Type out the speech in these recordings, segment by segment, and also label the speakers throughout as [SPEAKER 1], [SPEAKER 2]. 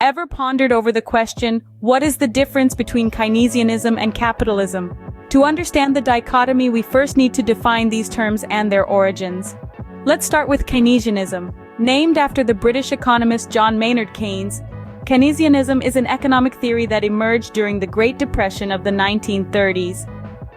[SPEAKER 1] Ever pondered over the question, what is the difference between Keynesianism and capitalism? To understand the dichotomy, we first need to define these terms and their origins. Let's start with Keynesianism. Named after the British economist John Maynard Keynes, Keynesianism is an economic theory that emerged during the Great Depression of the 1930s.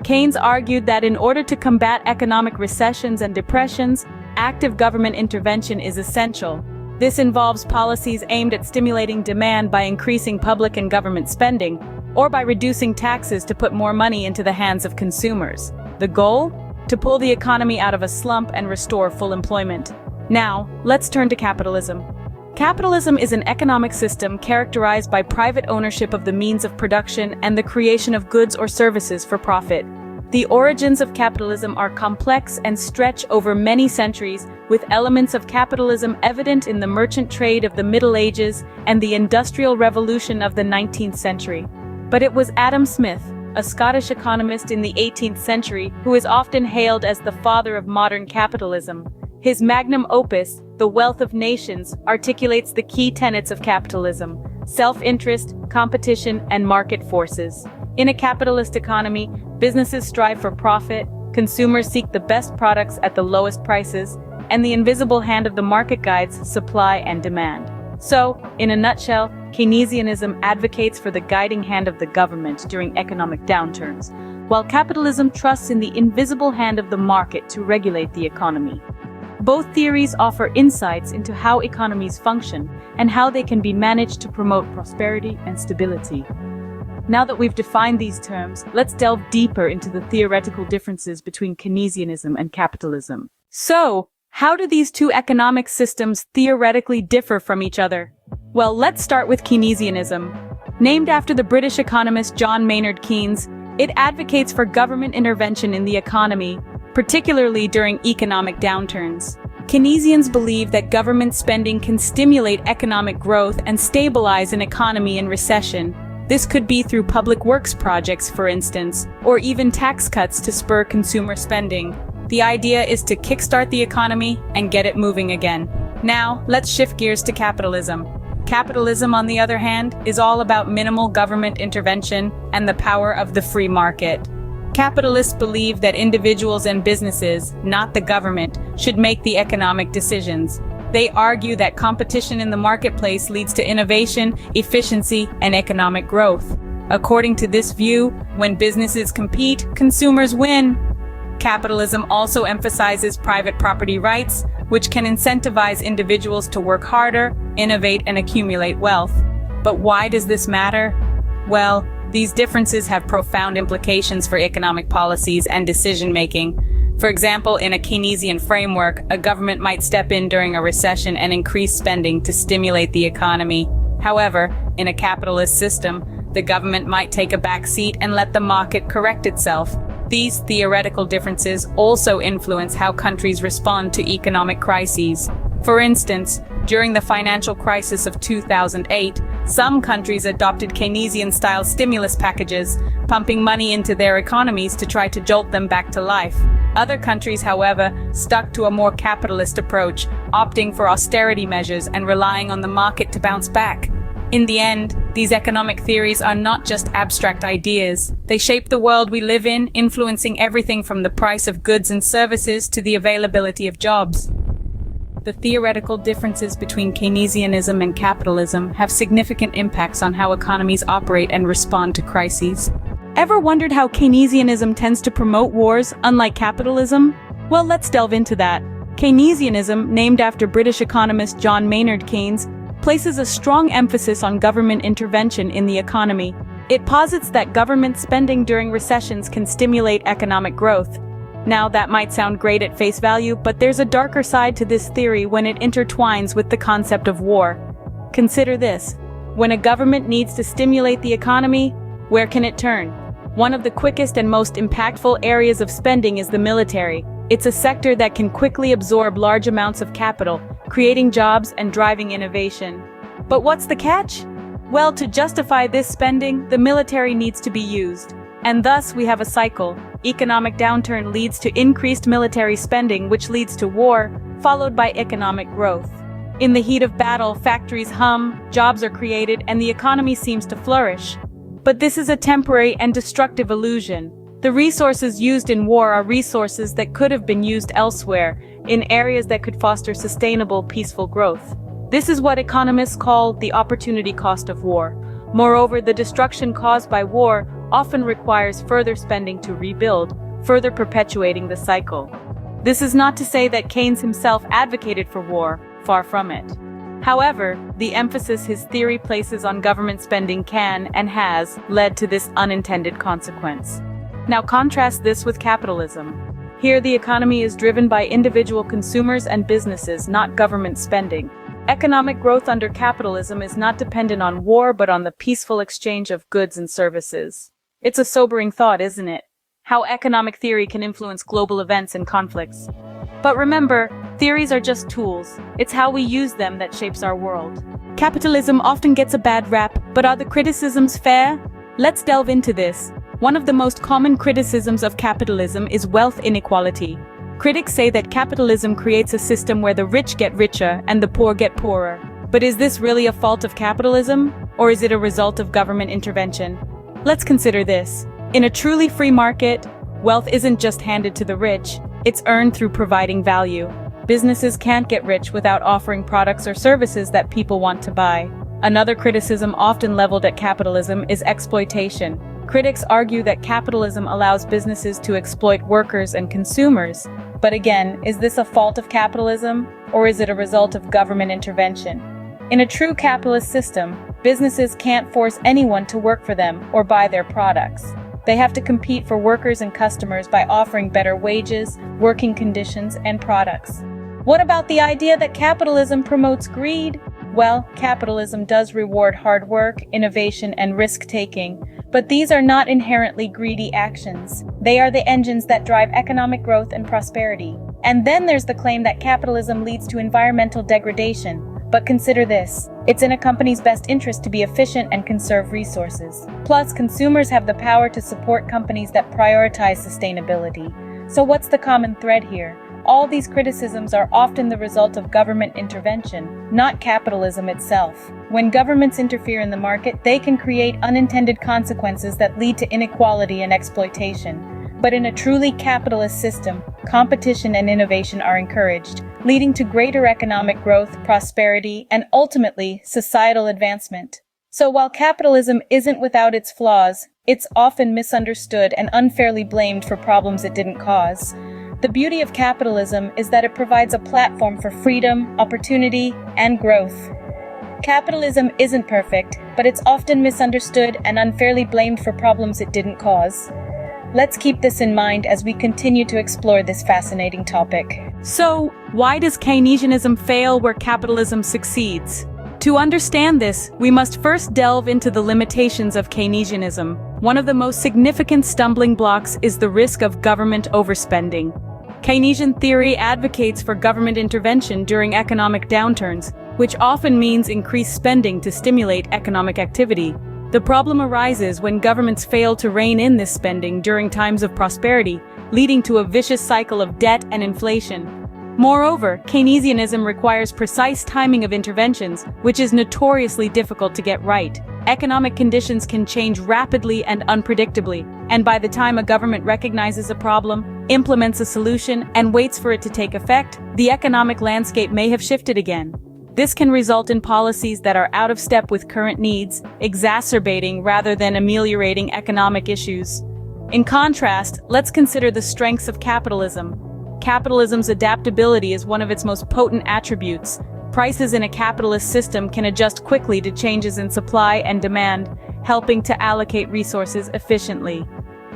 [SPEAKER 1] Keynes argued that in order to combat economic recessions and depressions, active government intervention is essential. This involves policies aimed at stimulating demand by increasing public and government spending, or by reducing taxes to put more money into the hands of consumers. The goal? To pull the economy out of a slump and restore full employment. Now, let's turn to capitalism. Capitalism is an economic system characterized by private ownership of the means of production and the creation of goods or services for profit. The origins of capitalism are complex and stretch over many centuries, with elements of capitalism evident in the merchant trade of the Middle Ages and the Industrial Revolution of the 19th century. But it was Adam Smith, a Scottish economist in the 18th century, who is often hailed as the father of modern capitalism. His magnum opus, The Wealth of Nations, articulates the key tenets of capitalism: self-interest, competition, and market forces. In a capitalist economy, businesses strive for profit, consumers seek the best products at the lowest prices, and the invisible hand of the market guides supply and demand. So, in a nutshell, Keynesianism advocates for the guiding hand of the government during economic downturns, while capitalism trusts in the invisible hand of the market to regulate the economy. Both theories offer insights into how economies function and how they can be managed to promote prosperity and stability. Now that we've defined these terms, let's delve deeper into the theoretical differences between Keynesianism and capitalism. So, how do these two economic systems theoretically differ from each other? Well, let's start with Keynesianism. Named after the British economist John Maynard Keynes, it advocates for government intervention in the economy, particularly during economic downturns. Keynesians believe that government spending can stimulate economic growth and stabilize an economy in recession. This could be through public works projects, for instance, or even tax cuts to spur consumer spending. The idea is to kickstart the economy and get it moving again. Now, let's shift gears to capitalism. Capitalism, on the other hand, is all about minimal government intervention and the power of the free market. Capitalists believe that individuals and businesses, not the government, should make the economic decisions. They argue that competition in the marketplace leads to innovation, efficiency, and economic growth. According to this view, when businesses compete, consumers win. Capitalism also emphasizes private property rights, which can incentivize individuals to work harder, innovate, and accumulate wealth. But why does this matter? Well, these differences have profound implications for economic policies and decision-making. For example, in a Keynesian framework, a government might step in during a recession and increase spending to stimulate the economy. However, in a capitalist system, the government might take a back seat and let the market correct itself. These theoretical differences also influence how countries respond to economic crises. For instance, during the financial crisis of 2008, some countries adopted Keynesian-style stimulus packages, pumping money into their economies to try to jolt them back to life. Other countries, however, stuck to a more capitalist approach, opting for austerity measures and relying on the market to bounce back. In the end, these economic theories are not just abstract ideas. They shape the world we live in, influencing everything from the price of goods and services to the availability of jobs. The theoretical differences between Keynesianism and capitalism have significant impacts on how economies operate and respond to crises. Ever wondered how Keynesianism tends to promote wars, unlike capitalism? Well, let's delve into that. Keynesianism, named after British economist John Maynard Keynes, places a strong emphasis on government intervention in the economy. It posits that government spending during recessions can stimulate economic growth. Now, that might sound great at face value, but there's a darker side to this theory when it intertwines with the concept of war. Consider this. When a government needs to stimulate the economy, where can it turn? One of the quickest and most impactful areas of spending is the military. It's a sector that can quickly absorb large amounts of capital, creating jobs and driving innovation. But what's the catch? Well, to justify this spending, the military needs to be used. And thus, we have a cycle. Economic downturn leads to increased military spending, which leads to war, followed by economic growth. In the heat of battle, factories hum, jobs are created, and the economy seems to flourish. But this is a temporary and destructive illusion. The resources used in war are resources that could have been used elsewhere, in areas that could foster sustainable, peaceful growth. This is what economists call the opportunity cost of war. Moreover, the destruction caused by war often requires further spending to rebuild, further perpetuating the cycle. This is not to say that Keynes himself advocated for war, far from it. However, the emphasis his theory places on government spending can and has led to this unintended consequence. Now contrast this with capitalism. Here the economy is driven by individual consumers and businesses, not government spending. Economic growth under capitalism is not dependent on war but on the peaceful exchange of goods and services. It's a sobering thought, isn't it? How economic theory can influence global events and conflicts. But remember, theories are just tools. It's how we use them that shapes our world. Capitalism often gets a bad rap, but are the criticisms fair? Let's delve into this. One of the most common criticisms of capitalism is wealth inequality. Critics say that capitalism creates a system where the rich get richer and the poor get poorer. But is this really a fault of capitalism, or is it a result of government intervention? Let's consider this. In a truly free market, wealth isn't just handed to the rich, it's earned through providing value. Businesses can't get rich without offering products or services that people want to buy. Another criticism often leveled at capitalism is exploitation. Critics argue that capitalism allows businesses to exploit workers and consumers. But again, is this a fault of capitalism, or is it a result of government intervention? In a true capitalist system, businesses can't force anyone to work for them or buy their products. They have to compete for workers and customers by offering better wages, working conditions, and products. What about the idea that capitalism promotes greed? Well, capitalism does reward hard work, innovation, and risk-taking, but these are not inherently greedy actions. They are the engines that drive economic growth and prosperity. And then there's the claim that capitalism leads to environmental degradation. But consider this. It's in a company's best interest to be efficient and conserve resources. Plus, consumers have the power to support companies that prioritize sustainability. So what's the common thread here? All these criticisms are often the result of government intervention, not capitalism itself. When governments interfere in the market, they can create unintended consequences that lead to inequality and exploitation. But in a truly capitalist system, competition and innovation are encouraged, leading to greater economic growth, prosperity, and ultimately, societal advancement. So while capitalism isn't without its flaws, it's often misunderstood and unfairly blamed for problems it didn't cause. The beauty of capitalism is that it provides a platform for freedom, opportunity, and growth. Capitalism isn't perfect, but it's often misunderstood and unfairly blamed for problems it didn't cause. Let's keep this in mind as we continue to explore this fascinating topic. So, why does Keynesianism fail where capitalism succeeds? To understand this, we must first delve into the limitations of Keynesianism. One of the most significant stumbling blocks is the risk of government overspending. Keynesian theory advocates for government intervention during economic downturns, which often means increased spending to stimulate economic activity. The problem arises when governments fail to rein in this spending during times of prosperity, leading to a vicious cycle of debt and inflation. Moreover, Keynesianism requires precise timing of interventions, which is notoriously difficult to get right. Economic conditions can change rapidly and unpredictably, and by the time a government recognizes a problem, implements a solution, and waits for it to take effect, the economic landscape may have shifted again. This can result in policies that are out of step with current needs, exacerbating rather than ameliorating economic issues. In contrast, let's consider the strengths of capitalism. Capitalism's adaptability is one of its most potent attributes. Prices in a capitalist system can adjust quickly to changes in supply and demand, helping to allocate resources efficiently.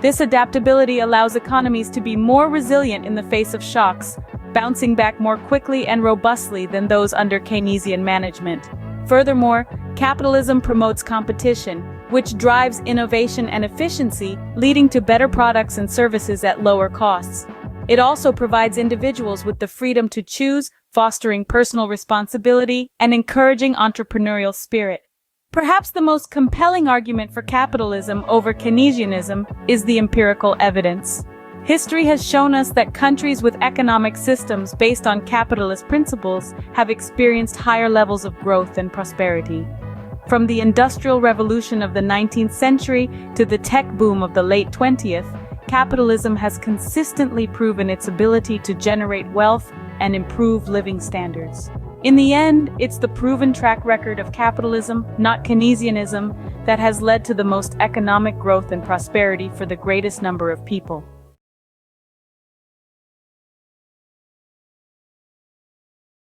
[SPEAKER 1] This adaptability allows economies to be more resilient in the face of shocks, bouncing back more quickly and robustly than those under Keynesian management. Furthermore, capitalism promotes competition, which drives innovation and efficiency, leading to better products and services at lower costs. It also provides individuals with the freedom to choose, fostering personal responsibility and encouraging entrepreneurial spirit. Perhaps the most compelling argument for capitalism over Keynesianism is the empirical evidence. History has shown us that countries with economic systems based on capitalist principles have experienced higher levels of growth and prosperity. From the Industrial Revolution of the 19th century to the tech boom of the late 20th, capitalism has consistently proven its ability to generate wealth and improve living standards. In the end, it's the proven track record of capitalism, not Keynesianism, that has led to the most economic growth and prosperity for the greatest number of people.